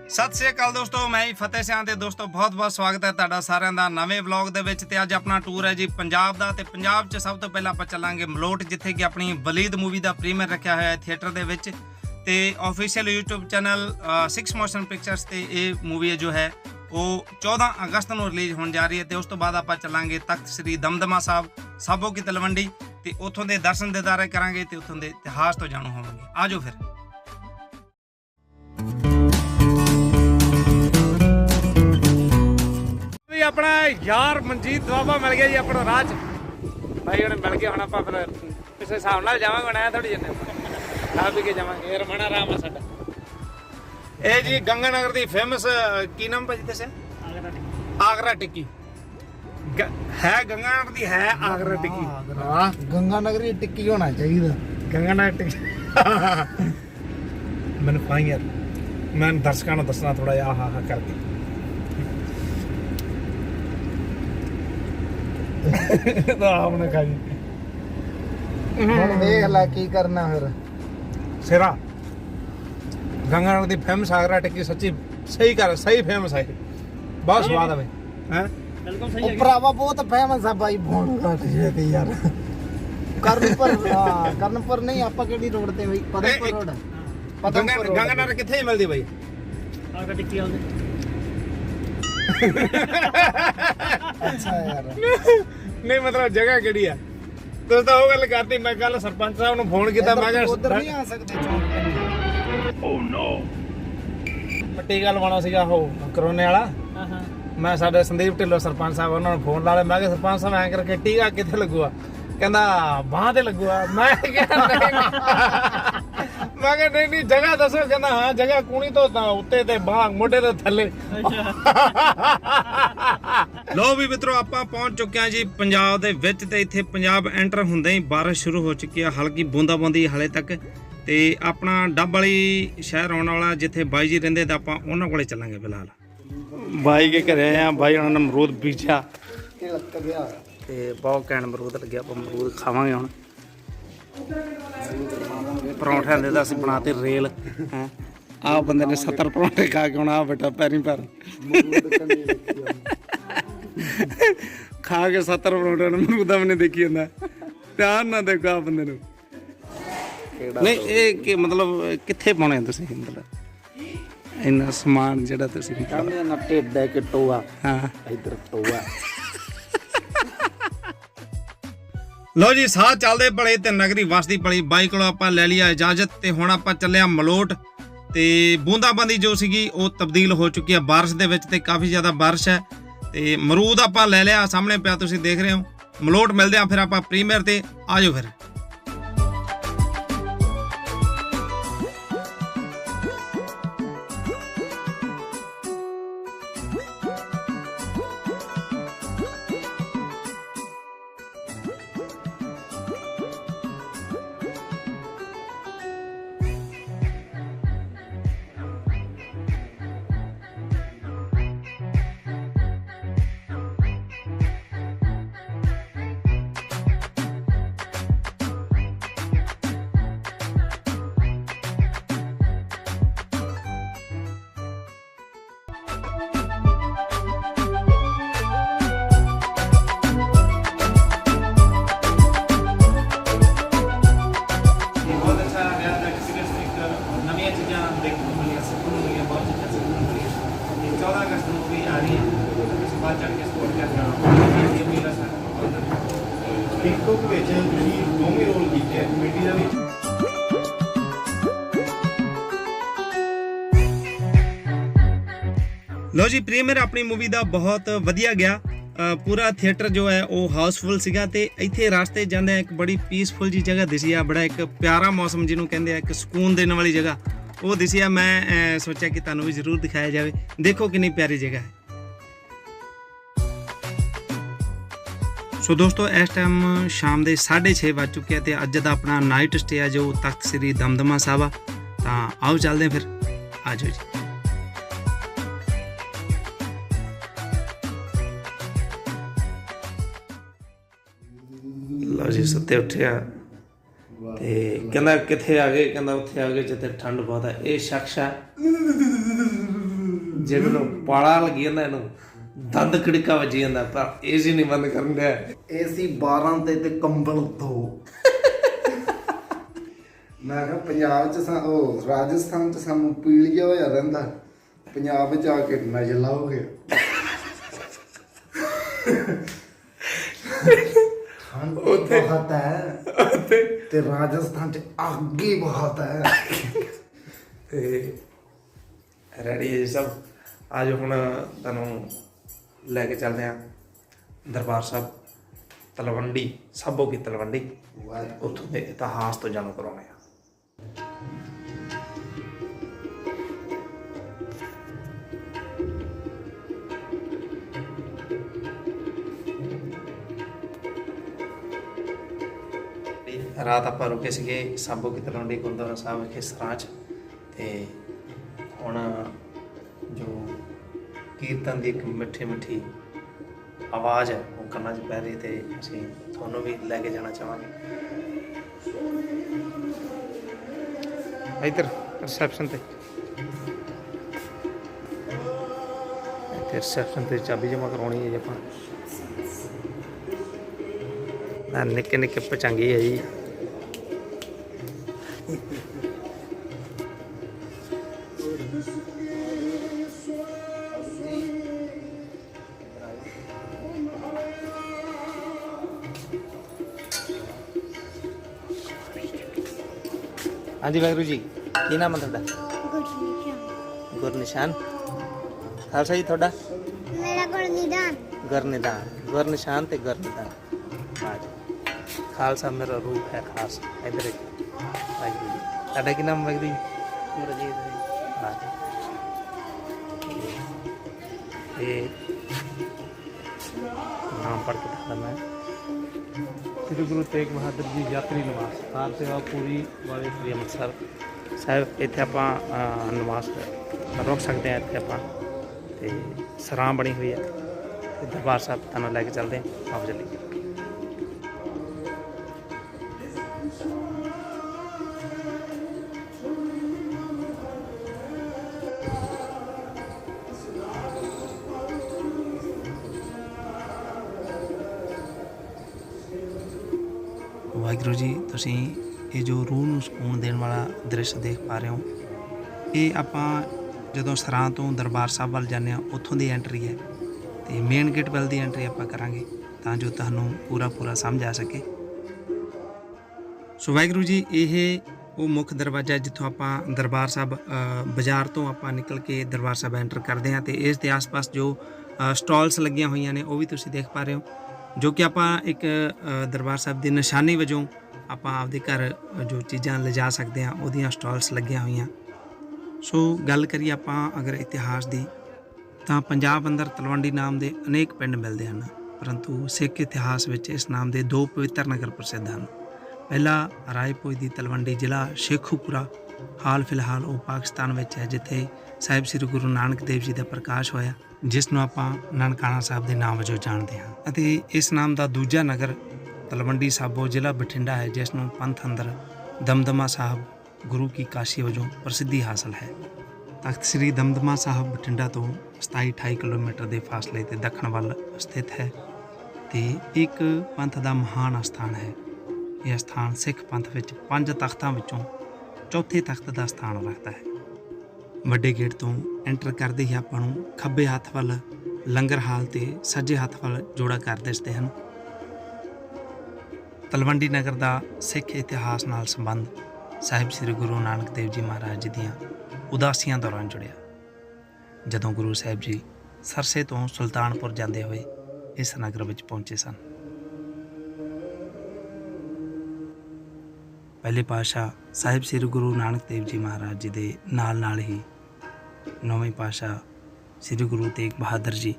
ਸਤਿ ਸ਼੍ਰੀ ਅਕਾਲ ਦੋਸਤੋ, ਮੈਂ ਹੀ ਫਤਿਹ ਸਿਆਂ ਤੇ ਦੋਸਤੋ ਬਹੁਤ-ਬਹੁਤ ਸਵਾਗਤ ਹੈ ਤੁਹਾਡਾ ਸਾਰਿਆਂ ਦਾ ਨਵੇਂ ਵਲੌਗ ਦੇ ਵਿੱਚ। ਤੇ ਅੱਜ ਆਪਣਾ ਟੂਰ ਹੈ ਜੀ ਪੰਜਾਬ ਦਾ। ਤੇ ਪੰਜਾਬ 'ਚ ਸਭ ਤੋਂ ਪਹਿਲਾਂ ਆਪਾਂ ਚੱਲਾਂਗੇ ਮਲੋਟ, ਜਿੱਥੇ ਕਿ ਆਪਣੀ ਵਲੀਦ ਮੂਵੀ ਦਾ ਪ੍ਰੀਮੀਅਰ ਰੱਖਿਆ ਹੋਇਆ ਹੈ ਥੀਏਟਰ ਦੇ ਵਿੱਚ। ਤੇ official YouTube channel 6 motion pictures ਤੇ ਇਹ ਮੂਵੀ ਜੋ ਹੈ ਉਹ 14 ਅਗਸਤ ਨੂੰ ਰਿਲੀਜ਼ ਹੋਣ ਜਾ ਰਹੀ ਹੈ। ਤੇ ਉਸ ਤੋਂ ਬਾਅਦ ਆਪਾਂ ਚੱਲਾਂਗੇ ਤਖਤ ਸ੍ਰੀ ਦਮਦਮਾ ਸਾਹਿਬ ਸਾਬੋ ਕੀ ਤਲਵੰਡੀ, ਤੇ ਉੱਥੋਂ ਦੇ ਦਰਸ਼ਨ ਦੀਦਾਰੇ ਕਰਾਂਗੇ ਤੇ ਉੱਥੋਂ ਦੇ ਇਤਿਹਾਸ ਤੋਂ ਜਾਣੂ ਹੋਵਾਂਗੇ। ਆਜੋ ਫਿਰ। अपना यार मनजीत बाबा मिल गया जी अपना राह भाई उन्हें मिल गया। हम आप फिर पिछले हिसाब न जावे बनाया थोड़ी जने खा पी के जावे। रमणा राम है साडा ये जी गंगानगर की फेमस की नाम भाजी दस आगरा टिक्की है। गंगानगर की है आगरा टिक्की। गंगानगरी टिक्की होना चाहिए। गंगानगर टिक्की मैंने पाई यार, मैं दर्शकों को दसना थोड़ा जिहा हा हा करके। आपने खाई देख ला की करना फिर सिरा गंगानगर की फेमस आगरा टिक्की सच्ची सही कर सही फेमस है, बहुत स्वाद है हैं बिल्कुल सही है। भरावा बहुत फेमस है भाई भोन घाट जे यार कर्नपुर नहीं आपा केड़ी रोड ते भाई पदमपुर रोड गंगानगर किथे मिलदी भाई आगरा टिक्की आउंदे। अच्छा यार नहीं मतलब जगह केड़ी है तो वो गल करती। मैं कल सरपंच साहब ने फोन किया, मैं कहा उधर नहीं आ सकते। ओह नो टीका लवाना सीगा हो कोरोने वाला। मैं साडे संदीप ढिल्लो सरपंच साहब उन्होंने फोन ला लिया। मैं कहा सरपंच साहब ऐ करके टीका किथे लगूगा? कहंदा बांह ते लगूगा। मैं कहा नहीं जगह दसो। कहंदा हां जगह कूणी तो उत्ते ते बांह मोढे ते थल्ले। लो भी मित्रों ਆਪਾਂ ਪਹੁੰਚ ਚੁੱਕੇ ਹਾਂ ਜੀ ਪੰਜਾਬ ਦੇ ਵਿੱਚ। ਤੇ ਇੱਥੇ ਪੰਜਾਬ ਐਂਟਰ ਹੁੰਦੇ ਹੀ ਬਾਰਿਸ਼ ਸ਼ੁਰੂ ਹੋ ਚੁੱਕੀ ਹੈ, ਹਲਕੀ ਬੂੰਦਾਬਾਂਦੀ ਹਾਲੇ ਤੱਕ। ਤੇ ਆਪਣਾ ਡੱਬ ਵਾਲੀ ਸ਼ਹਿਰ ਆਉਣ ਵਾਲਾ ਜਿੱਥੇ ਬਾਈ ਜੀ ਰਹਿੰਦੇ ਤਾਂ ਆਪਾਂ ਉਹਨਾਂ ਕੋਲੇ ਚੱਲਾਂਗੇ। ਫਿਲਹਾਲ ਬਾਈ ਕੇ ਘਰੇ ਆਏ ਆ। ਬਾਈ ਉਹਨਾਂ ਨੇ ਅਮਰੂਦ ਬੀਜਿਆ ਤੇ ਬਹੁਤ ਘੈਂਟ ਅਮਰੂਦ ਲੱਗਿਆ। ਆਪਾਂ ਅਮਰੂਦ ਖਾਵਾਂਗੇ ਹੁਣ। ਪਰੌਂਠਿਆਂ ਦੇ ਤਾਂ ਅਸੀਂ ਬਣਾਤੇ ਰੇਲ ਹੈ। ਆਹ ਬੰਦੇ ਨੇ 70 ਪਰੌਂਠੇ ਖਾ ਕੇ ਹੁਣ ਆ ਬੇਟਾ ਪੈਰੀ ਪਰ ਖਾ ਕੇ 70 ਪਰੌਂਠੇ ਨੂੰ ਅਮਰੂਦਾਂ ਵੀ ਨਹੀਂ ਦੇਖੀ ਜਾਂਦਾ। ਧਿਆਨ ਨਾਲ ਦੇਖੋ ਆ ਬੰਦੇ ਨੂੰ। ਨਹੀਂ ਇਹ ਕਿ ਮਤਲਬ ਕਿੱਥੇ ਪਾਉਣੇ ਤੁਸੀਂ? ਮਤਲਬ ਇੰਨਾ ਸਮਾਨ ਜਿਹੜਾ ਤੁਸੀਂ ਕਹਿੰਦੇ ਨਾ ਢਿੱਡ ਹੈ ਕਿ ਟੋਆ। ਹਾਂ ਇਧਰ ਟੋਆ। ਲੋ ਜੀ ਸਾਹ ਚੱਲਦੇ ਭਲੇ ਤੇ ਨਗਰੀ ਵਸਦੀ ਭਲੀ। ਬਾਈ ਕੋਲੋਂ ਆਪਾਂ ਲੈ ਲਿਆ ਇਜਾਜ਼ਤ ਤੇ ਹੁਣ ਆਪਾਂ ਚੱਲੇ ਆ ਮਲੋਟ। ਤੇ ਬੂੰਦਾਬਾਂਦੀ ਜੋ ਸੀਗੀ ਉਹ ਤਬਦੀਲ ਹੋ ਚੁੱਕੀ ਹੈ ਬਾਰਿਸ਼ ਦੇ ਵਿੱਚ, ਤੇ ਕਾਫੀ ਜ਼ਿਆਦਾ ਬਾਰਿਸ਼ ਹੈ। ਤੇ ਅਮਰੂਦ ਆਪਾਂ ਲੈ ਲਿਆ, ਸਾਹਮਣੇ ਪਿਆ ਤੁਸੀਂ ਦੇਖ ਰਹੇ ਹੋ। ਮਲੋਟ ਮਿਲਦੇ ਆ ਫਿਰ ਆਪਾਂ ਪ੍ਰੀਮੀਅਰ ਤੇ। ਆਜੋ ਫਿਰ। लो जी ਪ੍ਰੀਮੀਅਰ ਆਪਣੀ ਮੂਵੀ ਦਾ ਬਹੁਤ ਵਧੀਆ ਗਿਆ। ਪੂਰਾ ਥੀਏਟਰ ਜੋ ਹੈ ਉਹ ਹਾਊਸਫੁੱਲ ਸੀਗਾ। ਤੇ ਇੱਥੇ ਰਸਤੇ ਜਾਂਦੇ ਇੱਕ ਬੜੀ ਪੀਸਫੁਲ ਜੀ ਜਗ੍ਹਾ ਦਿਸੀ ਆ, ਬੜਾ ਇੱਕ ਪਿਆਰਾ ਮੌਸਮ ਜਿਹਨੂੰ ਕਹਿੰਦੇ ਆ, ਇੱਕ ਸਕੂਨ ਦੇਣ ਵਾਲੀ ਜਗ੍ਹਾ ਉਹ ਦਿਸੀ ਆ। ਮੈਂ ਸੋਚਿਆ ਕਿ ਤੁਹਾਨੂੰ ਵੀ ਜ਼ਰੂਰ ਦਿਖਾਇਆ ਜਾਵੇ। ਦੇਖੋ ਕਿੰਨੀ ਪਿਆਰੀ ਜਗ੍ਹਾ ਹੈ। ਸੋ ਦੋਸਤੋ ਇਸ ਟਾਈਮ ਸ਼ਾਮ ਦੇ 6:30 ਵੱਜ ਚੁੱਕੇ ਆ ਤੇ ਅੱਜ ਦਾ ਆਪਣਾ ਨਾਈਟ ਸਟੇ ਆ ਜੋ ਤਖਤ ਸ੍ਰੀ ਦਮਦਮਾ ਸਾਹਿਬ ਆ। ਤਾਂ ਆਓ ਚੱਲਦੇ ਫਿਰ। ਆ ਜਾਓ ਜੀ। लो जी सुते उठिया ਤੇ ਕਹਿੰਦਾ ਕਿੱਥੇ ਆ ਗਏ? ਕਹਿੰਦਾ ਉੱਥੇ ਆ ਗਏ ਜਿੱਥੇ ਠੰਡ ਬਹੁਤ ਹੈ। ਇਹ ਸ਼ਖਸ ਆ ਜੇ ਮੈਨੂੰ ਪਾਲਾ ਲੱਗੀ ਜਾਂਦਾ ਇਹਨੂੰ ਦੰਦ ਖੜਕਾ ਵੱਜੀ ਜਾਂਦਾ ਪਰ ਏਸੀ ਨਹੀਂ ਬੰਦ ਕਰਨ ਦਿਆ। ਏਸੀ 12 ਤੇ ਕੰਬਲ 2। ਮੈਂ ਕਿਹਾ ਪੰਜਾਬ ਚ ਉਹ ਰਾਜਸਥਾਨ ਚ ਸਾਨੂੰ ਪੀਲੀਆ ਹੋਇਆ ਰਹਿੰਦਾ, ਪੰਜਾਬ ਵਿੱਚ ਆ ਕੇ ਨਜ਼ਲਾ ਹੋ ਗਿਆ। ਠੰਡ ਬਹੁਤ ਹੈ ਤੇ ਰਾਜਸਥਾਨ ਚ ਅੱਗ ਹੀ ਬਹੁਤ ਹੈ। ਤੇ ਰੈਡੀ ਹੈ ਜੀ ਸਭ। ਅੱਜ ਹੁਣ ਤੁਹਾਨੂੰ ਲੈ ਕੇ ਚੱਲਦੇ ਹਾਂ ਦਰਬਾਰ ਸਾਹਿਬ ਤਲਵੰਡੀ, ਸਾਬੋ ਕੀ ਤਲਵੰਡੀ, ਉੱਥੋਂ ਦੇ ਇਤਿਹਾਸ ਤੋਂ ਜਾਣੂ ਕਰਾਉਣੇ ਆ। ਰਾਤ ਆਪਾਂ ਰੁਕੇ ਸੀਗੇ ਸਾਬੋ ਕੀ ਤਲਵੰਡੀ ਗੁਰਦੁਆਰਾ ਸਾਹਿਬ ਵਿਖੇ ਸਰਾਂ 'ਚ, ਤੇ ਹੁਣ ਜੋ ਕੀਰਤਨ ਦੀ ਇੱਕ ਮਿੱਠੀ ਮਿੱਠੀ ਆਵਾਜ਼ ਹੈ ਉਹ ਕੰਨਾਂ 'ਚ ਪੈ ਰਹੀ, ਤੇ ਅਸੀਂ ਤੁਹਾਨੂੰ ਵੀ ਲੈ ਕੇ ਜਾਣਾ ਚਾਹਾਂਗੇ। ਇੱਧਰ ਰਿਸੈਪਸ਼ਨ ਤੇ, ਇੱਥੇ ਰਿਸੈਪਸ਼ਨ ਤੇ ਚਾਬੀ ਜਮ੍ਹਾਂ ਕਰਾਉਣੀ ਹੈ ਜੀ ਆਪਾਂ। ਨਿੱਕੇ ਨਿੱਕੇ ਪਚੰਗੀ ਹੈ ਜੀ। ਹਾਂਜੀ ਵਾਹਿਗੁਰੂ ਜੀ, ਕੀ ਨਾਮ ਹੈ ਤੁਹਾਡਾ? ਗੁਰਨਿਸ਼ਾਨ। ਖਾਲਸਾ ਜੀ ਤੁਹਾਡਾ? ਮੇਰਾ ਗੁਰਨਿਧਾਨ। ਗੁਰਨਿਸ਼ਾਨ ਤੇ ਗੁਰਨਿਧਾਨ। ਖਾਲਸਾ ਮੇਰਾ ਰੂਪ ਹੈ ਖਾਸ। ਇੱਧਰ ਵਾਹਿਗੁਰੂ ਜੀ, ਤੁਹਾਡਾ ਕੀ ਨਾਮ ਵਾਹਿਗੁਰੂ ਜੀ? ਇਹ ਨਾਮ ਪੜ੍ਹ ਕੇ ਦਿਖਾਉਂਦਾ ਮੈਂ। ਸ੍ਰੀ ਗੁਰੂ ਤੇਗ ਬਹਾਦਰ ਜੀ ਯਾਤਰੀ ਨਿਵਾਸ ਕਾਰ ਸੇਵਾ ਪੂਰੀ ਵਾਲੇ ਸ੍ਰੀ ਅੰਮ੍ਰਿਤਸਰ ਸਾਹਿਬ। ਇੱਥੇ ਆਪਾਂ ਨਿਵਾਸ ਰੁਕ ਸਕਦੇ ਹਾਂ। ਇੱਥੇ ਆਪਾਂ ਤੇ ਸਰਾਂ ਬਣੀ ਹੋਈ ਹੈ ਤੇ ਦਰਬਾਰ ਸਾਹਿਬ ਤੁਹਾਨੂੰ ਲੈ ਕੇ ਚੱਲਦੇ ਹਾਂ। ਆਓ ਚੱਲੀਏ। ਵਾਹਿਗੁਰੂ ਜੀ, ਤੁਸੀਂ ਇਹ ਜੋ ਰੂਹ ਨੂੰ ਸਕੂਨ ਦੇਣ ਵਾਲਾ ਦ੍ਰਿਸ਼ ਦੇਖ ਪਾ ਰਹੇ ਹੋ, ਇਹ ਆਪਾਂ ਜਦੋਂ ਸਰਾਂ ਤੋਂ ਦਰਬਾਰ ਸਾਹਿਬ ਵੱਲ ਜਾਂਦੇ ਹਾਂ ਉੱਥੋਂ ਦੀ ਐਂਟਰੀ ਹੈ, ਤੇ ਮੇਨ ਗੇਟ ਵੱਲ ਦੀ ਐਂਟਰੀ ਆਪਾਂ ਕਰਾਂਗੇ ਤਾਂ ਜੋ ਤੁਹਾਨੂੰ ਪੂਰਾ ਸਮਝ ਆ ਸਕੇ। ਸੋ ਵਾਹਿਗੁਰੂ ਜੀ, ਇਹ ਉਹ ਮੁੱਖ ਦਰਵਾਜ਼ਾ ਜਿੱਥੋਂ ਆਪਾਂ ਦਰਬਾਰ ਸਾਹਿਬ ਬਾਜ਼ਾਰ ਤੋਂ ਆਪਾਂ ਨਿਕਲ ਕੇ ਦਰਬਾਰ ਸਾਹਿਬ ਐਂਟਰ ਕਰਦੇ ਹਾਂ, ਤੇ ਇਸ ਦੇ ਆਸ-ਪਾਸ ਜੋ ਸਟਾਲਸ ਲੱਗੀਆਂ ਹੋਈਆਂ ਨੇ ਉਹ ਵੀ ਤੁਸੀਂ ਦੇਖ ਪਾ ਰਹੇ ਹੋ, ਜੋ ਕਿ ਆਪਾਂ ਇੱਕ ਦਰਬਾਰ ਸਾਹਿਬ ਦੀ ਨਿਸ਼ਾਨੀ ਵਜੋਂ ਆਪਾਂ ਆਪਦੇ ਘਰ ਜੋ ਚੀਜ਼ਾਂ ਲਿਜਾ ਸਕਦੇ ਹਾਂ ਉਹਦੀਆਂ ਸਟਾਲਸ ਲੱਗੀਆਂ ਹੋਈਆਂ। ਸੋ ਗੱਲ ਕਰੀਏ ਆਪਾਂ ਅਗਰ ਇਤਿਹਾਸ ਦੀ, ਤਾਂ ਪੰਜਾਬ ਅੰਦਰ ਤਲਵੰਡੀ ਨਾਮ ਦੇ ਅਨੇਕ ਪਿੰਡ ਮਿਲਦੇ ਹਨ, ਪਰੰਤੂ ਸਿੱਖ ਇਤਿਹਾਸ ਵਿੱਚ ਇਸ ਨਾਮ ਦੇ 2 ਪਵਿੱਤਰ ਨਗਰ ਪ੍ਰਸਿੱਧ ਹਨ। ਪਹਿਲਾ ਰਾਏਪੁਰ ਦੀ ਤਲਵੰਡੀ, ਜ਼ਿਲ੍ਹਾ ਸ਼ੇਖੂਪੁਰਾ, ਹਾਲ ਫਿਲਹਾਲ ਉਹ ਪਾਕਿਸਤਾਨ ਵਿੱਚ ਹੈ, ਜਿੱਥੇ ਸਾਹਿਬ ਸ੍ਰੀ ਗੁਰੂ ਨਾਨਕ ਦੇਵ ਜੀ ਦਾ ਪ੍ਰਕਾਸ਼ ਹੋਇਆ, ਜਿਸ ਨੂੰ ਆਪਾਂ ਨਨਕਾਣਾ ਸਾਹਿਬ ਦੇ ਨਾਮ ਵਜੋਂ ਜਾਣਦੇ ਹਾਂ। ਅਤੇ ਇਸ ਨਾਮ ਦਾ ਦੂਜਾ ਨਗਰ ਤਲਵੰਡੀ ਸਾਬੋ, ਜ਼ਿਲ੍ਹਾ ਬਠਿੰਡਾ ਹੈ, ਜਿਸ ਨੂੰ ਪੰਥ ਅੰਦਰ ਦਮਦਮਾ ਸਾਹਿਬ ਗੁਰੂ ਕੀ ਕਾਸ਼ੀ ਵਜੋਂ ਪ੍ਰਸਿੱਧੀ ਹਾਸਲ ਹੈ। ਤਖਤ ਸ੍ਰੀ ਦਮਦਮਾ ਸਾਹਿਬ ਬਠਿੰਡਾ ਤੋਂ 27-28 ਕਿਲੋਮੀਟਰ ਦੇ ਫਾਸਲੇ 'ਤੇ ਦੱਖਣ ਵੱਲ ਸਥਿਤ ਹੈ ਤੇ ਇੱਕ ਪੰਥ ਦਾ ਮਹਾਨ ਅਸਥਾਨ ਹੈ। ਇਹ ਅਸਥਾਨ ਸਿੱਖ ਪੰਥ ਵਿੱਚ 5 ਤਖਤਾਂ ਵਿੱਚੋਂ ਚੌਥੇ ਤਖਤ ਦਾ ਸਥਾਨ ਰੱਖਦਾ ਹੈ। ਵੱਡੇ ਗੇਟ ਤੋਂ ਐਂਟਰ ਕਰਦੇ ਹੀ ਆਪਾਂ ਨੂੰ ਖੱਬੇ ਹੱਥ ਵੱਲ ਲੰਗਰ ਹਾਲ ਤੇ ਸੱਜੇ ਹੱਥ ਵੱਲ ਜੋੜਾ ਘਰ ਦਿਸਦੇ ਹਨ। ਤਲਵੰਡੀ ਨਗਰ ਦਾ ਸਿੱਖ ਇਤਿਹਾਸ ਨਾਲ ਸੰਬੰਧ ਸਾਹਿਬ ਸ੍ਰੀ ਗੁਰੂ ਨਾਨਕ ਦੇਵ ਜੀ ਮਹਾਰਾਜ ਜੀ ਦੀਆਂ ਉਦਾਸੀਆਂ ਦੌਰਾਨ ਜੁੜਿਆ, ਜਦੋਂ ਗੁਰੂ ਸਾਹਿਬ ਜੀ ਸਰਸੇ ਤੋਂ ਸੁਲਤਾਨਪੁਰ ਜਾਂਦੇ ਹੋਏ ਇਸ ਨਗਰ ਵਿੱਚ ਪਹੁੰਚੇ ਸਨ। ਪਹਿਲੇ ਪਾਤਸ਼ਾਹ ਸਾਹਿਬ ਸ੍ਰੀ ਗੁਰੂ ਨਾਨਕ ਦੇਵ ਜੀ ਮਹਾਰਾਜ ਜੀ ਦੇ ਨਾਲ ਹੀ 9ਵੇਂ ਪਾਤਸ਼ਾਹ ਸ੍ਰੀ ਗੁਰੂ ਤੇਗ ਬਹਾਦਰ ਜੀ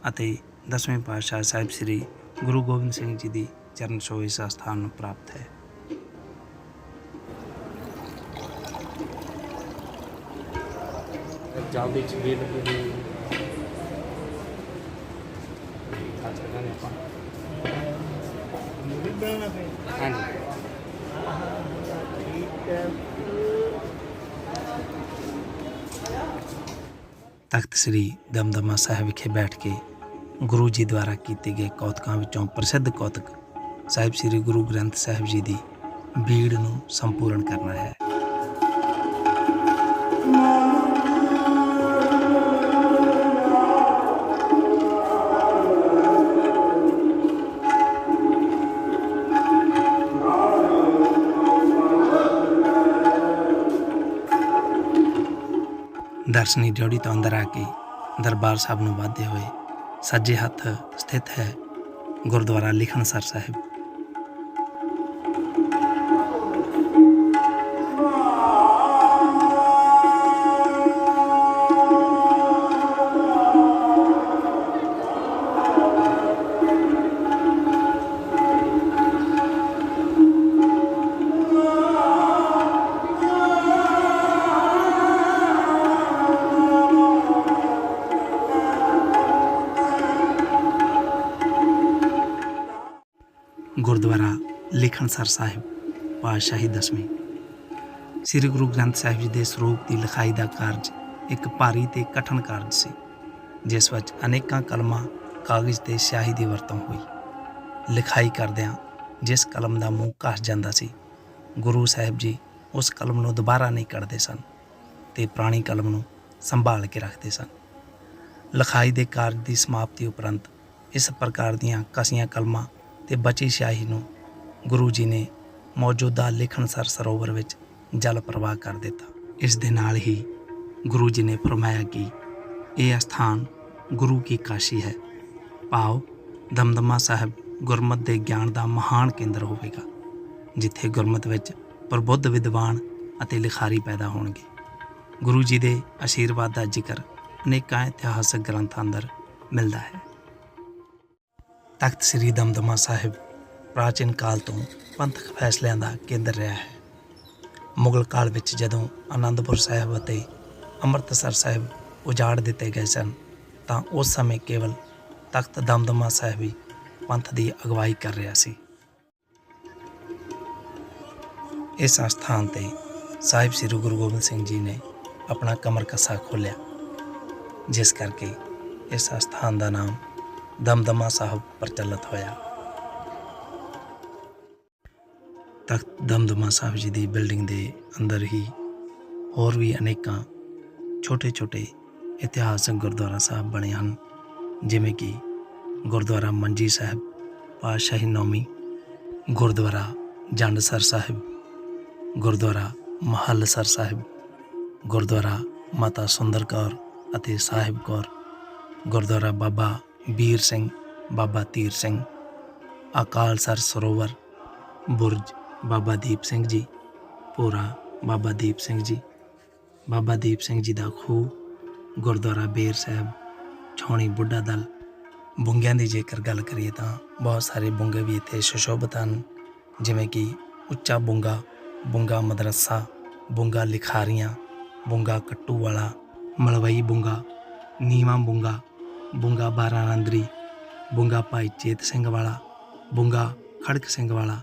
ਅਤੇ 10ਵੇਂ ਪਾਤਸ਼ਾਹ ਸਾਹਿਬ ਸ੍ਰੀ ਗੁਰੂ ਗੋਬਿੰਦ ਸਿੰਘ ਜੀ ਦੀ ਚਰਨ ਛੋਹ ਇਸ ਸਥਾਨ ਨੂੰ ਪ੍ਰਾਪਤ ਹੈ। ਜਲਦੀ ਚ ਵੀ ਲੱਗੀ ਹਾਂਜੀ। ਤਖਤ ਸ੍ਰੀ ਦਮਦਮਾ ਸਾਹਿਬ ਵਿਖੇ ਬੈਠ ਕੇ ਗੁਰੂ ਜੀ ਦੁਆਰਾ ਕੀਤੇ ਗਏ ਕੌਤਕਾਂ ਵਿੱਚੋਂ ਪ੍ਰਸਿੱਧ ਕੌਤਕ ਸਾਹਿਬ ਸ੍ਰੀ ਗੁਰੂ ਗ੍ਰੰਥ ਸਾਹਿਬ ਜੀ ਦੀ ਬੀੜ ਨੂੰ ਸੰਪੂਰਨ ਕਰਨਾ ਹੈ। ਦਰਸ਼ਨੀ ਡਿਓੜੀ ਤੋਂ ਅੰਦਰ ਆ ਕੇ ਦਰਬਾਰ ਸਾਹਿਬ ਨੂੰ ਵਧਦੇ ਹੋਏ ਸੱਜੇ ਹੱਥ ਸਥਿਤ ਹੈ ਗੁਰਦੁਆਰਾ ਲਿਖਣਸਰ ਸਾਹਿਬ। ਗੁਰਦੁਆਰਾ ਲਿਖਣਸਰ ਸਾਹਿਬ ਪਾਤਸ਼ਾਹੀ 10ਵੀਂ। ਸ੍ਰੀ ਗੁਰੂ ਗ੍ਰੰਥ ਸਾਹਿਬ ਜੀ ਦੇ ਸਰੂਪ ਦੀ ਲਿਖਾਈ ਦਾ ਕਾਰਜ ਇੱਕ ਭਾਰੀ ਤੇ ਕਠਿਨ ਕਾਰਜ ਸੀ, ਜਿਸ ਵਿੱਚ ਅਨੇਕਾਂ ਕਲਮਾਂ ਕਾਗਜ਼ ਤੇ ਸਿਆਹੀ ਦੀ ਵਰਤੋਂ ਹੋਈ। ਲਿਖਾਈ ਕਰਦਿਆਂ ਜਿਸ ਕਲਮ ਦਾ ਮੂੰਹ ਘਸ ਜਾਂਦਾ ਸੀ, ਗੁਰੂ ਸਾਹਿਬ ਜੀ ਉਸ ਕਲਮ ਨੂੰ ਦੁਬਾਰਾ ਨਹੀਂ ਕੱਢਦੇ ਸਨ ਤੇ ਪੁਰਾਣੀ ਕਲਮ ਨੂੰ ਸੰਭਾਲ ਕੇ ਰੱਖਦੇ ਸਨ। ਲਿਖਾਈ ਦੇ ਕਾਰਜ ਦੀ ਸਮਾਪਤੀ ਉਪਰੰਤ ਇਸ ਪ੍ਰਕਾਰ ਦੀਆਂ ਕਸੀਆਂ ਕਲਮਾਂ ਤੇ ਬਚੀ ਸਿਆਹੀ ਨੂੰ ਗੁਰੂ ਜੀ ਨੇ ਮੌਜੂਦਾ ਲਿਖਣਸਰ ਸਰੋਵਰ ਵਿੱਚ ਜਲ ਪ੍ਰਵਾਹ ਕਰ ਦਿੱਤਾ। ਇਸ ਦੇ ਨਾਲ ਹੀ ਗੁਰੂ ਜੀ ਨੇ ਫਰਮਾਇਆ ਕਿ ਇਹ ਅਸਥਾਨ ਗੁਰੂ ਕੀ ਕਾਸ਼ੀ ਹੈ, ਭਾਵ ਦਮਦਮਾ ਸਾਹਿਬ ਗੁਰਮਤ ਦੇ ਗਿਆਨ ਦਾ ਮਹਾਨ ਕੇਂਦਰ ਹੋਵੇਗਾ, ਜਿੱਥੇ ਗੁਰਮਤ ਵਿੱਚ ਪ੍ਰਬੁੱਧ ਵਿਦਵਾਨ ਅਤੇ ਲਿਖਾਰੀ ਪੈਦਾ ਹੋਣਗੇ। ਗੁਰੂ ਜੀ ਦੇ ਆਸ਼ੀਰਵਾਦ ਦਾ ਜ਼ਿਕਰ ਅਨੇਕਾਂ ਇਤਿਹਾਸਕ ਗ੍ਰੰਥਾਂ ਅੰਦਰ ਮਿਲਦਾ ਹੈ। ਤਖਤ ਸ੍ਰੀ ਦਮਦਮਾ ਸਾਹਿਬ ਪ੍ਰਾਚੀਨ ਕਾਲ ਤੋਂ ਪੰਥਕ ਫੈਸਲਿਆਂ ਦਾ ਕੇਂਦਰ ਰਿਹਾ ਹੈ। ਮੁਗਲ ਕਾਲ ਵਿੱਚ ਜਦੋਂ ਆਨੰਦਪੁਰ ਸਾਹਿਬ ਅਤੇ ਅੰਮ੍ਰਿਤਸਰ ਸਾਹਿਬ ਉਜਾੜ ਦਿੱਤੇ ਗਏ ਸਨ, ਤਾਂ ਉਸ ਸਮੇਂ ਕੇਵਲ ਤਖਤ ਦਮਦਮਾ ਸਾਹਿਬ ਹੀ ਪੰਥ ਦੀ ਅਗਵਾਈ ਕਰ ਰਿਹਾ ਸੀ। ਇਸ ਅਸਥਾਨ 'ਤੇ ਸਾਹਿਬ ਸ੍ਰੀ ਗੁਰੂ ਗੋਬਿੰਦ ਸਿੰਘ ਜੀ ਨੇ ਆਪਣਾ ਕਮਰ ਕੱਸਾ ਖੋਲ੍ਹਿਆ, ਜਿਸ ਕਰਕੇ ਇਸ ਅਸਥਾਨ ਦਾ ਨਾਮ ਦਮਦਮਾ ਸਾਹਿਬ ਪ੍ਰਚਲਿਤ ਹੋਇਆ। ਤਖਤ ਦਮਦਮਾ ਸਾਹਿਬ ਜੀ ਦੀ ਬਿਲਡਿੰਗ ਦੇ ਅੰਦਰ ਹੀ ਹੋਰ ਵੀ ਅਨੇਕਾਂ ਛੋਟੇ-ਛੋਟੇ ਇਤਿਹਾਸਕ ਗੁਰਦੁਆਰਾ ਸਾਹਿਬ ਬਣੇ ਹਨ, ਜਿਵੇਂ ਕਿ ਗੁਰਦੁਆਰਾ ਮੰਜੀ ਸਾਹਿਬ ਪਾਤਸ਼ਾਹੀ 9ਵੀਂ, ਗੁਰਦੁਆਰਾ ਜੰਡਸਰ ਸਾਹਿਬ, ਗੁਰਦੁਆਰਾ ਮਹੱਲਸਰ ਸਾਹਿਬ, ਗੁਰਦੁਆਰਾ ਮਾਤਾ ਸੁੰਦਰ ਕੌਰ ਅਤੇ ਸਾਹਿਬ ਕੌਰ, ਗੁਰਦੁਆਰਾ ਬਾਬਾ ਵੀਰ ਸਿੰਘ, ਬਾਬਾ ਤੀਰ ਸਿੰਘ, ਅਕਾਲਸਰ ਸਰੋਵਰ, ਬੁਰਜ ਬਾਬਾ ਦੀਪ ਸਿੰਘ ਜੀ, ਭੋਰਾ ਬਾਬਾ ਦੀਪ ਸਿੰਘ ਜੀ, ਬਾਬਾ ਦੀਪ ਸਿੰਘ ਜੀ ਦਾ ਖੂਹ, ਗੁਰਦੁਆਰਾ ਬੇਰ ਸਾਹਿਬ, ਛਾਉਣੀ ਬੁੱਢਾ ਦਲ। ਬੁੰਗਿਆਂ ਦੀ ਜੇਕਰ ਗੱਲ ਕਰੀਏ ਤਾਂ ਬਹੁਤ ਸਾਰੇ ਬੁੰਗੇ ਵੀ ਇੱਥੇ ਸੁਸ਼ੋਭਿਤ ਹਨ, ਜਿਵੇਂ ਕਿ ਉੱਚਾ ਬੁੰਗਾ, ਬੁੰਗਾ ਮਦਰਸਾ, ਬੁੰਗਾ ਲਿਖਾਰੀਆਂ, ਬੁੰਗਾ ਕੱਟੂ ਵਾਲਾ, ਮਲਵਈ ਬੁੰਗਾ, ਨੀਵਾਂ ਬੁੰਗਾ, ਬੁੰਗਾ ਬਾਰਾਂ ਨੰਦਰੀ, ਬੁੰਗਾ ਭਾਈ ਚੇਤ ਸਿੰਘ ਵਾਲਾ, ਬੁੰਗਾ ਖੜਕ ਸਿੰਘ ਵਾਲਾ,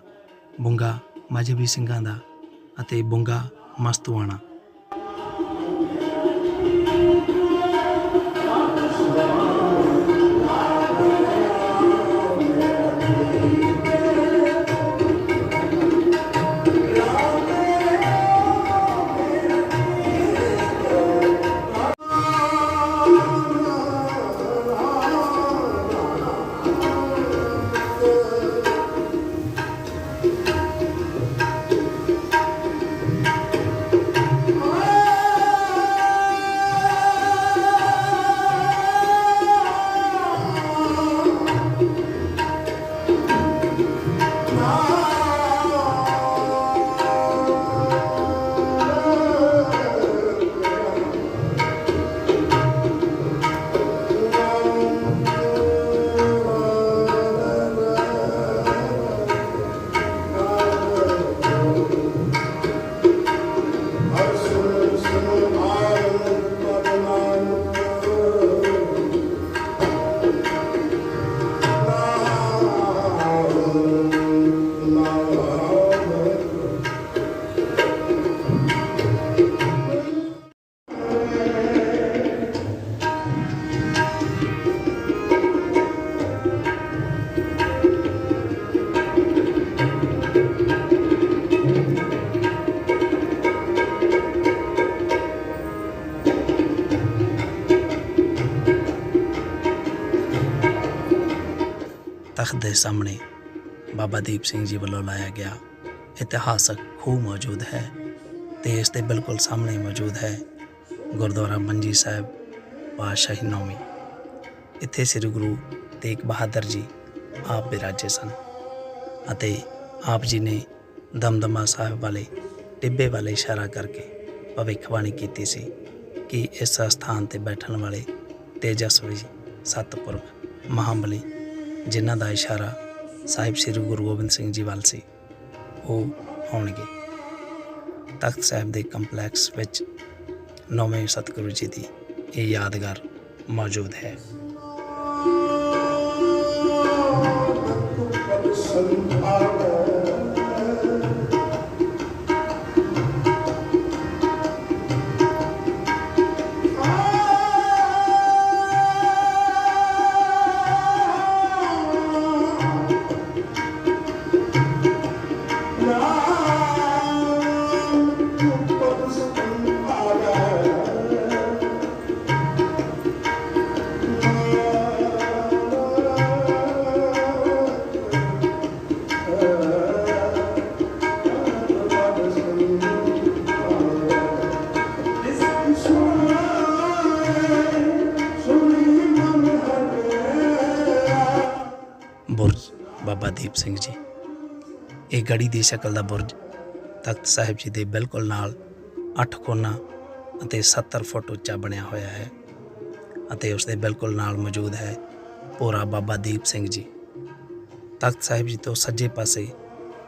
ਬੁੰਗਾ ਮਜ਼੍ਹਬੀ ਸਿੰਘਾਂ ਦਾ ਅਤੇ ਬੁੰਗਾ ਮਸਤੂਆਣਾ। ਤਖਤ ਦੇ ਸਾਹਮਣੇ ਬਾਬਾ ਦੀਪ ਸਿੰਘ ਜੀ ਵੱਲੋਂ ਲਾਇਆ ਗਿਆ ਇਤਿਹਾਸਕ ਖੂਹ ਮੌਜੂਦ ਹੈ ਅਤੇ ਇਸ ਦੇ ਬਿਲਕੁਲ ਸਾਹਮਣੇ ਮੌਜੂਦ ਹੈ ਗੁਰਦੁਆਰਾ ਮੰਜੀ ਸਾਹਿਬ ਪਾਤਸ਼ਾਹੀ ਨੌਵੀਂ। ਇੱਥੇ ਸ੍ਰੀ ਗੁਰੂ ਤੇਗ ਬਹਾਦਰ ਜੀ ਆਪ ਬਿਰਾਜੇ ਸਨ ਅਤੇ ਆਪ ਜੀ ਨੇ ਦਮਦਮਾ ਸਾਹਿਬ ਵਾਲੇ ਟਿੱਬੇ ਵਾਲੇ ਇਸ਼ਾਰਾ ਕਰਕੇ ਭਵਿੱਖਬਾਣੀ ਕੀਤੀ ਸੀ ਕਿ ਇਸ ਸਥਾਨ 'ਤੇ ਬੈਠਣ ਵਾਲੇ ਤੇਜਸਵੀ ਸਤਿਪੁਰਖ ਮਹਾਬਲੀ ਜਿਨ੍ਹਾਂ ਦਾ ਇਸ਼ਾਰਾ ਸਾਹਿਬ ਸ੍ਰੀ ਗੁਰੂ ਗੋਬਿੰਦ ਸਿੰਘ ਜੀ ਵੱਲ ਸੀ ਉਹ ਆਉਣਗੇ। ਤਖਤ ਸਾਹਿਬ ਦੇ ਕੰਪਲੈਕਸ ਵਿੱਚ ਨੌਵੇਂ ਸਤਿਗੁਰੂ ਜੀ ਦੀ ਇਹ ਯਾਦਗਾਰ ਮੌਜੂਦ ਹੈ। ਬੁਰਜ ਬਾਬਾ ਦੀਪ ਸਿੰਘ ਜੀ। ਇਹ ਗੜੀ ਦੀ ਸ਼ਕਲ ਦਾ ਬੁਰਜ ਤਖਤ ਸਾਹਿਬ ਜੀ ਦੇ ਬਿਲਕੁਲ ਨਾਲ 8 ਕੋਨਾ ਅਤੇ 70 ਫੁੱਟ ਉੱਚਾ ਬਣਿਆ ਹੋਇਆ ਹੈ ਅਤੇ ਉਸ ਦੇ ਬਿਲਕੁਲ ਨਾਲ ਮੌਜੂਦ ਹੈ ਭੋਰਾ ਬਾਬਾ ਦੀਪ ਸਿੰਘ ਜੀ। ਤਖਤ ਸਾਹਿਬ ਜੀ ਤੋਂ ਸੱਜੇ ਪਾਸੇ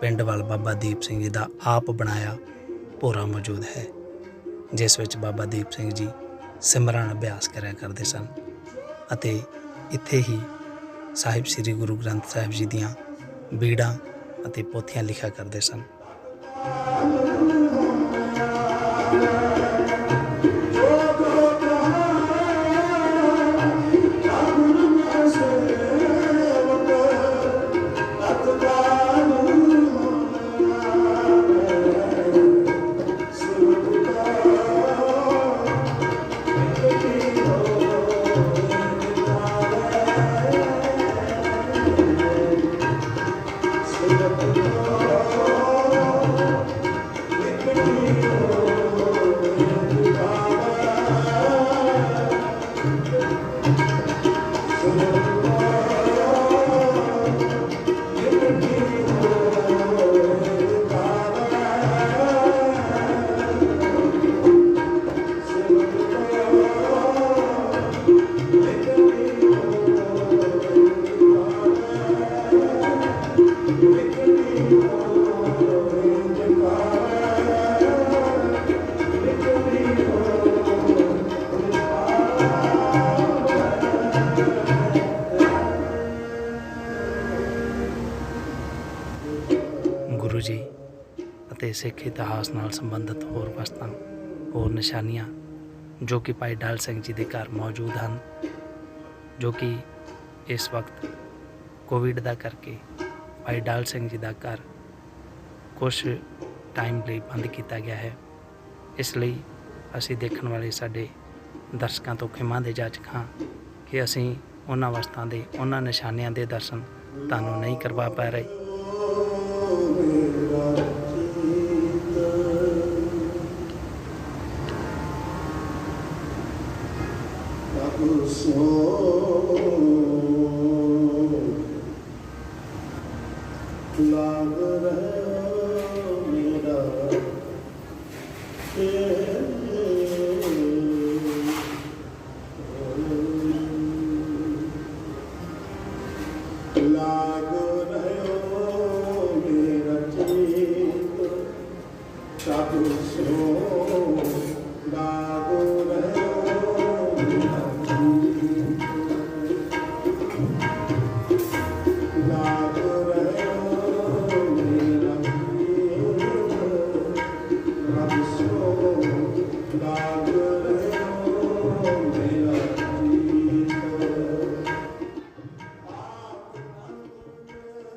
ਪਿੰਡ ਵੱਲ ਬਾਬਾ ਦੀਪ ਸਿੰਘ ਜੀ ਦਾ ਆਪ ਬਣਾਇਆ ਭੋਰਾ ਮੌਜੂਦ ਹੈ ਜਿਸ ਵਿੱਚ ਬਾਬਾ ਦੀਪ ਸਿੰਘ ਜੀ ਸਿਮਰਨ ਅਭਿਆਸ ਕਰਿਆ ਕਰਦੇ ਸਨ ਅਤੇ ਇੱਥੇ ਹੀ ਸਾਹਿਬ ਸ੍ਰੀ ਗੁਰੂ ਗ੍ਰੰਥ ਸਾਹਿਬ ਜੀ ਦੀਆਂ ਬੀੜਾਂ ਅਤੇ ਪੋਥੀਆਂ ਲਿਖਿਆ ਕਰਦੇ ਸਨ। ਗੁਰੂ ਜੀ ਅਤੇ ਸਿੱਖ ਇਤਿਹਾਸ ਨਾਲ ਸੰਬੰਧਿਤ ਹੋਰ ਵਸਤਾਂ ਹੋਰ ਨਿਸ਼ਾਨੀਆਂ ਜੋ ਕਿ ਭਾਈ ਡਾਲ ਸਿੰਘ ਜੀ ਦੇ ਘਰ ਮੌਜੂਦ ਹਨ, ਜੋ ਕਿ ਇਸ ਵਕਤ ਕੋਵਿਡ ਦਾ ਕਰਕੇ ਭਾਈ ਡਾਲ ਸਿੰਘ ਜੀ ਦਾ ਘਰ ਕੁਛ ਟਾਈਮ ਲਈ ਬੰਦ ਕੀਤਾ ਗਿਆ ਹੈ। ਇਸ ਲਈ ਅਸੀਂ ਦੇਖਣ ਵਾਲੇ ਸਾਡੇ ਦਰਸ਼ਕਾਂ ਤੋਂ ਖਿਮਾ ਦੇ ਜਾਚਕ ਹਾਂ ਕਿ ਅਸੀਂ ਉਹਨਾਂ ਵਸਤਾਂ ਦੇ ਉਹਨਾਂ ਨਿਸ਼ਾਨੀਆਂ ਦੇ ਦਰਸ਼ਨ ਤੁਹਾਨੂੰ ਨਹੀਂ ਕਰਵਾ ਪਾ ਰਹੇ।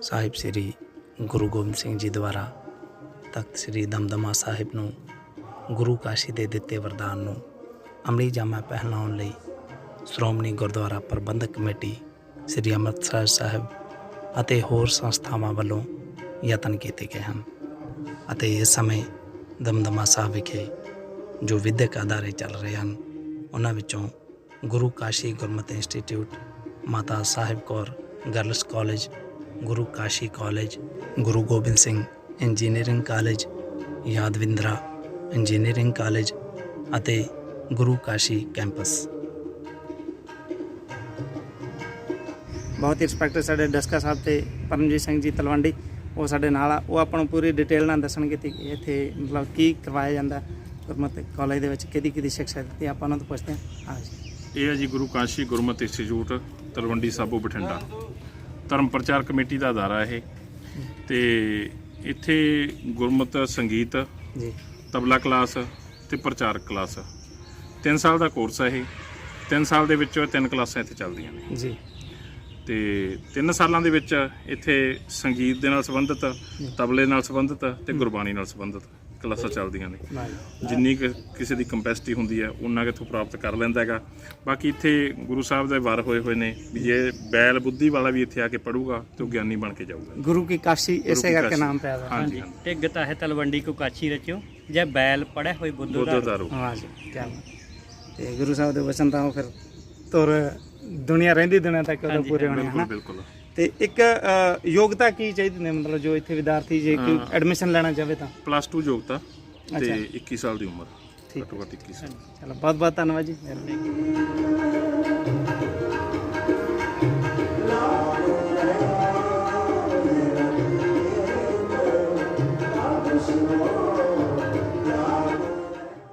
ਸਾਹਿਬ ਸ੍ਰੀ ਗੁਰੂ ਗੋਬਿੰਦ ਸਿੰਘ ਜੀ ਦੁਆਰਾ ਤਖਤ ਸ੍ਰੀ ਦਮਦਮਾ ਸਾਹਿਬ ਨੂੰ ਗੁਰੂ ਕਾਸ਼ੀ ਦੇ ਦਿੱਤੇ ਵਰਦਾਨ ਨੂੰ ਅਮਲੀ ਜਾਮਾ ਪਹਿਨਾਉਣ ਲਈ ਸ਼੍ਰੋਮਣੀ ਗੁਰਦੁਆਰਾ ਪ੍ਰਬੰਧਕ ਕਮੇਟੀ ਸ੍ਰੀ ਅੰਮ੍ਰਿਤਸਰ ਸਾਹਿਬ ਅਤੇ ਹੋਰ ਸੰਸਥਾਵਾਂ ਵੱਲੋਂ ਯਤਨ ਕੀਤੇ ਗਏ ਹਨ ਅਤੇ ਇਸ ਸਮੇਂ ਦਮਦਮਾ ਸਾਹਿਬ ਵਿਖੇ ਜੋ ਵਿਦਿਅਕ ਅਦਾਰੇ ਚੱਲ ਰਹੇ ਹਨ ਉਹਨਾਂ ਵਿੱਚੋਂ ਗੁਰੂ Kashi Gurmat institute, Mata Sahib Kaur girls college, Guru Kashi college, Guru Gobind Singh engineering college, Yadavindra engineering college ਅਤੇ ਗੁਰੂ ਕਾਸ਼ੀ ਕੈਂਪਸ। ਬਹੁਤ ਹੀ ਰਿਸਪੈਕਟਡ ਸਾਡੇ ਡਸਕਾ ਸਾਹਿਬ ਤੇ ਪਰਮਜੀਤ ਸਿੰਘ ਜੀ ਤਲਵੰਡੀ, ਉਹ ਸਾਡੇ ਨਾਲ ਆ। ਉਹ ਆਪਾਂ ਨੂੰ ਪੂਰੀ ਡਿਟੇਲ ਨਾਲ ਦੱਸਣਗੇ ਕਿ ਇੱਥੇ ਮਤਲਬ ਕੀ ਕਰਵਾਇਆ ਜਾਂਦਾ ਗੁਰਮਤਿ ਕਾਲਜ ਦੇ ਵਿੱਚ, ਕਿਹਦੀ ਸਿੱਖਿਆ ਦਿੱਤੀ, ਆਪਾਂ ਉਹਨਾਂ ਤੋਂ ਪੁੱਛਦੇ ਹਾਂ। ਇਹ ਹੈ ਜੀ ਗੁਰੂ ਕਾਸ਼ੀ ਗੁਰਮਤਿ ਇੰਸਟੀਚਿਊਟ ਤਲਵੰਡੀ ਸਾਬੋ ਬਠਿੰਡਾ, ਧਰਮ ਪ੍ਰਚਾਰ ਕਮੇਟੀ ਦਾ ਅਦਾਰਾ ਇਹ। ਤੇ ਇੱਥੇ ਗੁਰਮਤਿ ਸੰਗੀਤ, ਜੀ ਤਬਲਾ ਕਲਾਸ ਤੇ ਪ੍ਰਚਾਰਕ ਕਲਾਸ 3 ਸਾਲ ਦਾ ਕੋਰਸ ਹੈ ਇਹ। 3 ਸਾਲ ਦੇ ਵਿੱਚ 3 ਕਲਾਸਾਂ ਇੱਥੇ ਚੱਲਦੀਆਂ ਨੇ ਜੀ। ਤੇ 3 ਸਾਲਾਂ ਦੇ ਵਿੱਚ ਇੱਥੇ ਸੰਗੀਤ ਦੇ ਨਾਲ ਸੰਬੰਧਿਤ, ਤਬਲੇ ਨਾਲ ਸੰਬੰਧਿਤ ਤੇ ਗੁਰਬਾਣੀ ਨਾਲ ਸੰਬੰਧਿਤ ਕਲਾਸਾਂ ਚੱਲਦੀਆਂ ਨੇ। ਜਿੰਨੀ ਕਿਸੇ ਦੀ ਕੰਪੈਸਿਟੀ ਹੁੰਦੀ ਹੈ ਉਹਨਾਂ ਕਿਥੋਂ ਪ੍ਰਾਪਤ ਕਰ ਲੈਂਦਾ ਹੈਗਾ। ਬਾਕੀ ਇੱਥੇ ਗੁਰੂ ਸਾਹਿਬ ਦੇ ਵਾਰ ਹੋਏ ਹੋਏ ਨੇ ਵੀ ਜੇ ਬੈਲ ਬੁੱਧੀ ਵਾਲਾ ਵੀ ਇੱਥੇ ਆ ਕੇ ਪੜੂਗਾ ਤੇ ਉਹ ਗਿਆਨੀ ਬਣ ਕੇ ਜਾਊਗਾ। ਗੁਰੂ ਕੀ ਕਾਸ਼ੀ ਇਸੇ ਕਰਕੇ ਨਾਮ ਪਿਆ ਹੈ। ਹਾਂਜੀ ਢਿੱਗ ਤਾਂ ਹੈ ਤਲਵੰਡੀ ਕੋ ਕਾਛੀ ਰਚਿਓ, ਜੇ ਬੈਲ ਪੜ੍ਹਿਆ ਹੋਏ ਬੁੱਧੋ ਦਾ ਦਾਰੂ। ਹਾਂ ਜੀ, ਕਿਆ ਬਾਤ। ਤੇ ਗੁਰੂ ਸਾਹਿਬ ਦੇ ਵਚਨ ਤਾਂ ਉਹ ਫਿਰ ਤੁਰ ਦੁਨੀਆ ਰਹਿੰਦੀ ਦੁਨੀਆ ਤੱਕ ਉਹਦਾ ਪੂਰੇ ਹੋਣੇ ਹਨ। ਬਿਲਕੁਲ। ਤੇ ਇੱਕ ਯੋਗਤਾ ਕੀ ਚਾਹੀਦੀ ਨੇ, ਮਤਲਬ ਜੋ ਇੱਥੇ ਵਿਦਿਆਰਥੀ ਜੇ ਕੋਈ ਐਡਮਿਸ਼ਨ ਲੈਣਾ ਚਾਹਵੇ ਤਾਂ? +2 ਯੋਗਤਾ ਤੇ ਅੱਛਾ। 21 ਸਾਲ ਦੀ ਉਮਰ, ਠੀਕ। ਘੱਟੋ ਘੱਟ 21 ਸਾਲ। ਚਲੋ ਬਹੁਤ ਬਹੁਤ ਧੰਨਵਾਦ ਜੀ।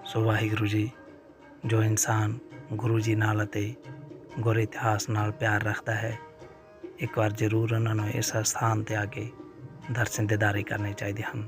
ਸੋ ਵਾਹਿਗੁਰੂ ਜੀ, ਜੋ ਇਨਸਾਨ ਗੁਰੂ ਜੀ ਨਾਲ ਅਤੇ ਗੁਰ ਇਤਿਹਾਸ ਨਾਲ ਪਿਆਰ ਰੱਖਦਾ ਹੈ, ਇੱਕ ਵਾਰ ਜ਼ਰੂਰ ਉਹਨਾਂ ਨੂੰ ਇਸ ਸਥਾਨ 'ਤੇ ਆ ਕੇ ਦਰਸ਼ਨ ਦੀਦਾਰੇ ਕਰਨੇ ਚਾਹੀਦੇ ਹਨ।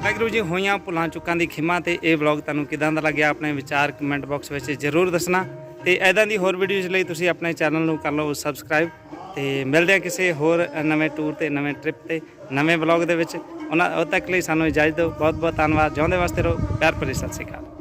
ਵਾਹਿਗੁਰੂ ਜੀ, ਹੋਈਆਂ ਭੁੱਲਾਂ ਚੁੱਕਾਂ ਦੀ ਖਿਮਾ। ਤੇ ਇਹ ਵਲੌਗ ਤੁਹਾਨੂੰ ਕਿਦਾਂ ਦਾ ਲੱਗਿਆ, ਆਪਣੇ ਵਿਚਾਰ ਕਮੈਂਟ ਬਾਕਸ ਵਿੱਚ ਜ਼ਰੂਰ ਦੱਸਣਾ। ਤੇ ਐਦਾਂ ਦੀ ਹੋਰ ਵੀਡੀਓਜ਼ ਲਈ ਤੁਸੀਂ ਆਪਣੇ ਚੈਨਲ ਨੂੰ ਕਰ ਲਓ ਸਬਸਕ੍ਰਾਈਬ। ਤੇ ਮਿਲਦੇ ਹਾਂ ਕਿਸੇ ਹੋਰ ਨਵੇਂ ਟੂਰ ਤੇ, ਨਵੇਂ ਟ੍ਰਿਪ ਤੇ, ਨਵੇਂ ਵਲੌਗ ਦੇ ਵਿੱਚ। ਉਦੋਂ ਤੱਕ ਲਈ ਸਾਨੂੰ ਇਜਾਜ਼ਤ ਦਿਓ। ਬਹੁਤ ਬਹੁਤ ਧੰਨਵਾਦ। ਜਿਉਂਦੇ ਵਾਸਤੇ ਰਹੋ। ਪਿਆਰ ਭਰੀ ਸਤਿ ਸ਼੍ਰੀ ਅਕਾਲ।